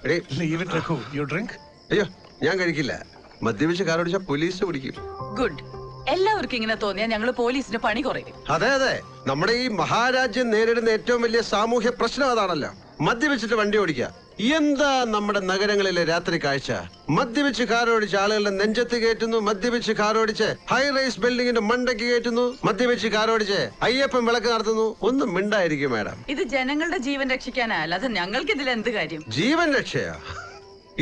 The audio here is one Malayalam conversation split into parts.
Leave it, Raghu. You drink? അയ്യോ ഞാൻ കഴിക്കില്ല. മദ്യപിച്ച് കാറോടിച്ച പോലീസ് പിടിക്കും. ഗുഡ്. എല്ലാവർക്കും ഇങ്ങനെ തോന്നിയാ ഞങ്ങൾ പോലീസിന് പണി കുറയും. അതെ അതെ, നമ്മുടെ ഈ മഹാരാജ്യം നേരിടുന്ന ഏറ്റവും വലിയ സാമൂഹ്യ പ്രശ്നം അതാണല്ലോ, മദ്യപിച്ചിട്ട് വണ്ടി ഓടിക്കുക. എന്താ നമ്മുടെ നഗരങ്ങളിലെ രാത്രി കാഴ്ച? മദ്യപിച്ച് കാറോടിച്ച് ആളുകളുടെ നെഞ്ചത്ത് കയറ്റുന്നു, മദ്യപിച്ച് കാറോടിച്ച് ഹൈ റൈസ് ബിൽഡിങ്ങിന്റെ മണ്ടയ്ക്ക് കയറ്റുന്നു, മദ്യപിച്ച് കാറോടിച്ച് അയ്യപ്പൻ വിളക്ക് നടത്തുന്നു. ഒന്നും മിണ്ടായിരിക്കും മാഡം. ഇത് ജനങ്ങളുടെ ജീവൻ രക്ഷിക്കാനാ, അല്ലാതെ ഞങ്ങൾക്ക് ഇതിൽ എന്ത് കാര്യം? ജീവൻ രക്ഷയാ?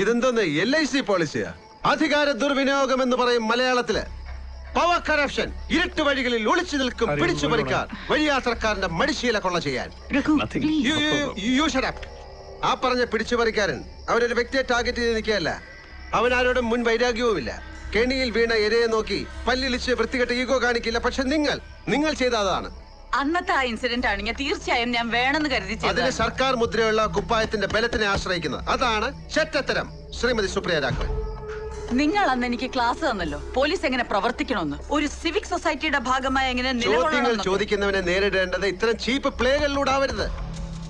ഇതെന്തോന്ന് LIC പോളിസിയാ? അധികാര ദുർവിനിയോഗം എന്ന് പറയും മലയാളത്തില്. Power corruption. ഇരുട്ട് വഴികളിൽ ഒളിച്ചു നിൽക്കും പിടിച്ചു പറിക്കാൻ വഴിയാത്രക്കാരന്റെ മടിശീല കൊള്ള ചെയ്യാൻ. ആ പറഞ്ഞ പിടിച്ചു പറിക്കാരൻ അവനൊരു വ്യക്തിയെ ടാർഗറ്റ് ചെയ്ത് നിൽക്കുകയല്ല. അവൻ ആരോടും മുൻ വൈരാഗ്യവുമില്ല. കെണിയിൽ വീണ ഇരയെ നോക്കി പല്ലിളിച്ച് വൃത്തികെട്ട ഈഗോ കാണിക്കില്ല. പക്ഷെ നിങ്ങൾ ചെയ്ത അതാണ്. അന്നത്തെ ആ ഇൻസിഡന്റ് ആണെങ്കിൽ തീർച്ചയായും ഞാൻ വേണമെന്ന് കരുതി അതിന് സർക്കാർ മുദ്രയുള്ള കുപ്പായത്തിന്റെ ബലത്തിനെ ആശ്രയിക്കുന്നത്. അതാണ് ചെറ്റത്തരം. ശ്രീമതി സുപ്രിയ രാഘവൻ, നിങ്ങൾ അന്ന് എനിക്ക് ക്ലാസ് തന്നല്ലോ പോലീസ് എങ്ങനെ പ്രവർത്തിക്കണമെന്ന്. ഒരു സിവിക് സൊസൈറ്റിയുടെ ഭാഗമായി എങ്ങനെ ചോദ്യങ്ങൾ ചോദിക്കുന്നവനെ നേരിടേണ്ടത് ഇത്തരം ചീപ്പ് പ്ലേകളിലൂടെ ആവരുത്.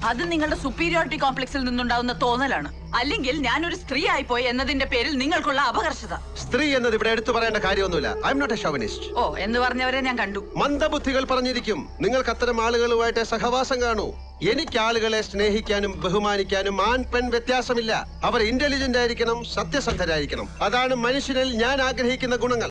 അത് നിങ്ങളുടെ സുപ്പീരിയോറിറ്റി കോംപ്ലക്സിൽ നിന്നുണ്ടാവുന്ന തോന്നലാണ്. അല്ലെങ്കിൽ ഞാനൊരു സ്ത്രീ ആയിപ്പോയി എന്നതിന്റെ പേരിൽ നിങ്ങൾക്കുള്ള അപകർഷത. സ്ത്രീ എന്നത് ഇവിടെ എടുത്തു പറയേണ്ട കാര്യമൊന്നുമില്ല. I am not a chauvinist. ഓ എന്ന് പറഞ്ഞവരെ ഞാൻ കണ്ടു. മന്ദബുദ്ധികൾ പറഞ്ഞിരിക്കും. നിങ്ങൾക്ക് അത്തരം ആളുകളുമായിട്ട് സഹവാസം കാണൂ. എനിക്ക് ആളുകളെ സ്നേഹിക്കാനും ബഹുമാനിക്കാനും ആൺ പെൺ വ്യത്യാസമില്ല. അവർ ഇന്റലിജന്റ് ആയിരിക്കണം, സത്യസന്ധരായിരിക്കണം. അതാണ് മനുഷ്യനിൽ ഞാൻ ആഗ്രഹിക്കുന്ന ഗുണങ്ങൾ.